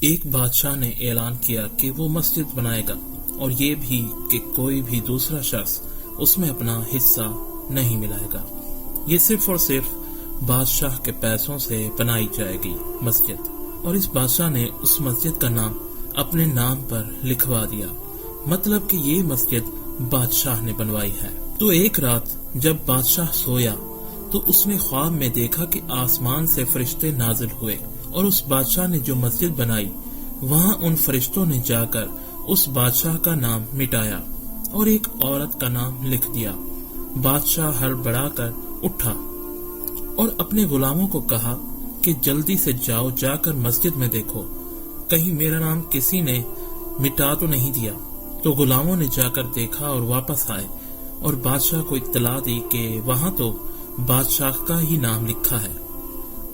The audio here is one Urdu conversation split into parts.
ایک بادشاہ نے اعلان کیا کہ وہ مسجد بنائے گا، اور یہ بھی کہ کوئی بھی دوسرا شخص اس میں اپنا حصہ نہیں ملائے گا۔ یہ صرف اور صرف بادشاہ کے پیسوں سے بنائی جائے گی مسجد، اور اس بادشاہ نے اس مسجد کا نام اپنے نام پر لکھوا دیا، مطلب کہ یہ مسجد بادشاہ نے بنوائی ہے۔ تو ایک رات جب بادشاہ سویا تو اس نے خواب میں دیکھا کہ آسمان سے فرشتے نازل ہوئے، اور اس بادشاہ نے جو مسجد بنائی وہاں ان فرشتوں نے جا کر اس بادشاہ کا نام مٹایا اور ایک عورت کا نام لکھ دیا۔ بادشاہ ہڑبڑا کر اٹھا اور اپنے غلاموں کو کہا کہ جلدی سے جاؤ، جا کر مسجد میں دیکھو کہیں میرا نام کسی نے مٹا تو نہیں دیا۔ تو غلاموں نے جا کر دیکھا اور واپس آئے اور بادشاہ کو اطلاع دی کہ وہاں تو بادشاہ کا ہی نام لکھا ہے۔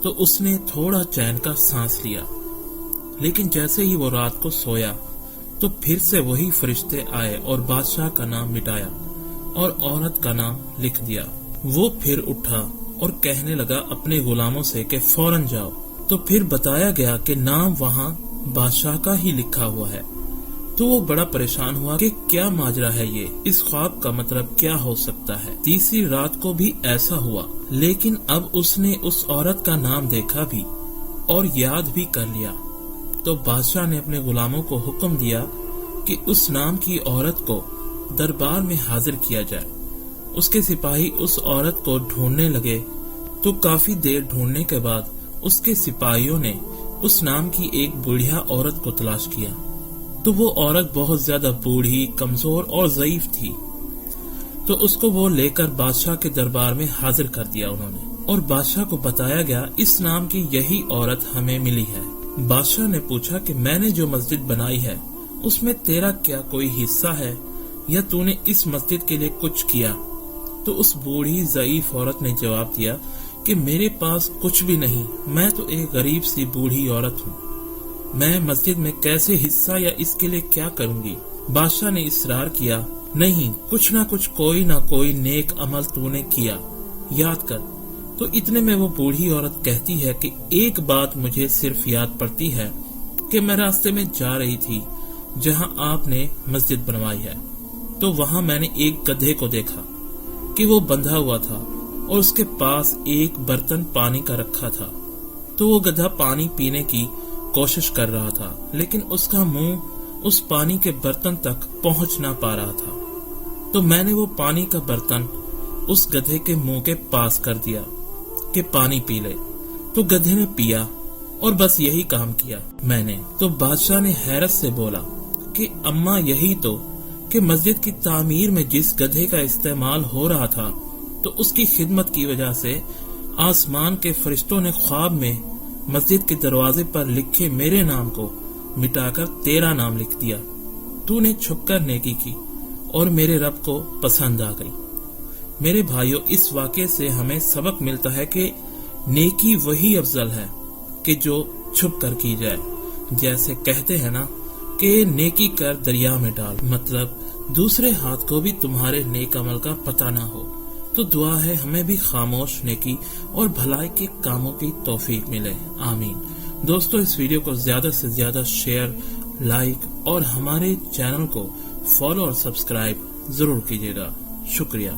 تو اس نے تھوڑا چین کا سانس لیا، لیکن جیسے ہی وہ رات کو سویا تو پھر سے وہی فرشتے آئے اور بادشاہ کا نام مٹایا اور عورت کا نام لکھ دیا۔ وہ پھر اٹھا اور کہنے لگا اپنے غلاموں سے کہ فوراً جاؤ۔ تو پھر بتایا گیا کہ نام وہاں بادشاہ کا ہی لکھا ہوا ہے۔ تو وہ بڑا پریشان ہوا کہ کیا ماجرا ہے، یہ اس خواب کا مطلب کیا ہو سکتا ہے۔ تیسری رات کو بھی ایسا ہوا، لیکن اب اس نے اس عورت کا نام دیکھا بھی اور یاد بھی کر لیا۔ تو بادشاہ نے اپنے غلاموں کو حکم دیا کہ اس نام کی عورت کو دربار میں حاضر کیا جائے۔ اس کے سپاہی اس عورت کو ڈھونڈنے لگے، تو کافی دیر ڈھونڈنے کے بعد اس کے سپاہیوں نے اس نام کی ایک بوڑھیا عورت کو تلاش کیا۔ تو وہ عورت بہت زیادہ بوڑھی، کمزور اور ضعیف تھی۔ تو اس کو وہ لے کر بادشاہ کے دربار میں حاضر کر دیا انہوں نے، اور بادشاہ کو بتایا گیا اس نام کی یہی عورت ہمیں ملی ہے۔ بادشاہ نے پوچھا کہ میں نے جو مسجد بنائی ہے اس میں تیرا کیا کوئی حصہ ہے، یا تو نے اس مسجد کے لیے کچھ کیا؟ تو اس بوڑھی ضعیف عورت نے جواب دیا کہ میرے پاس کچھ بھی نہیں، میں تو ایک غریب سی بوڑھی عورت ہوں، میں مسجد میں کیسے حصہ یا اس کے لیے کیا کروں گی؟ بادشاہ نے اصرار کیا، نہیں، کچھ نہ کچھ کوئی نہ کوئی نیک عمل تو نے کیا، یاد کر۔ تو اتنے میں وہ بوڑھی عورت کہتی ہے کہ ایک بات مجھے صرف یاد پڑتی ہے کہ میں راستے میں جا رہی تھی جہاں آپ نے مسجد بنوائی ہے، تو وہاں میں نے ایک گدھے کو دیکھا کہ وہ بندھا ہوا تھا اور اس کے پاس ایک برتن پانی کا رکھا تھا۔ تو وہ گدھا پانی پینے کی کوشش کر رہا تھا، لیکن اس کا منہ اس پانی کے برتن تک پہنچ نہ پا رہا تھا۔ تو میں نے وہ پانی کا برتن اس گدھے کے منہ کے پاس کر دیا کہ پانی پی لے۔ تو گدھے نے پیا اور بس یہی کام کیا میں نے۔ تو بادشاہ نے حیرت سے بولا کہ اماں، یہی تو کہ مسجد کی تعمیر میں جس گدھے کا استعمال ہو رہا تھا، تو اس کی خدمت کی وجہ سے آسمان کے فرشتوں نے خواب میں مسجد کے دروازے پر لکھے میرے نام کو مٹا کر تیرا نام لکھ دیا۔ تو نے چھپ کر نیکی کی اور میرے رب کو پسند آ گئی۔ میرے بھائیوں، اس واقعے سے ہمیں سبق ملتا ہے کہ نیکی وہی افضل ہے کہ جو چھپ کر کی جائے۔ جیسے کہتے ہیں نا کہ نیکی کر دریا میں ڈال، مطلب دوسرے ہاتھ کو بھی تمہارے نیک عمل کا پتہ نہ ہو۔ تو دعا ہے ہمیں بھی خاموش نیکی اور بھلائی کے کاموں کی توفیق ملے، آمین۔ دوستو، اس ویڈیو کو زیادہ سے زیادہ شیئر، لائک اور ہمارے چینل کو فالو اور سبسکرائب ضرور کیجیے گا۔ شکریہ۔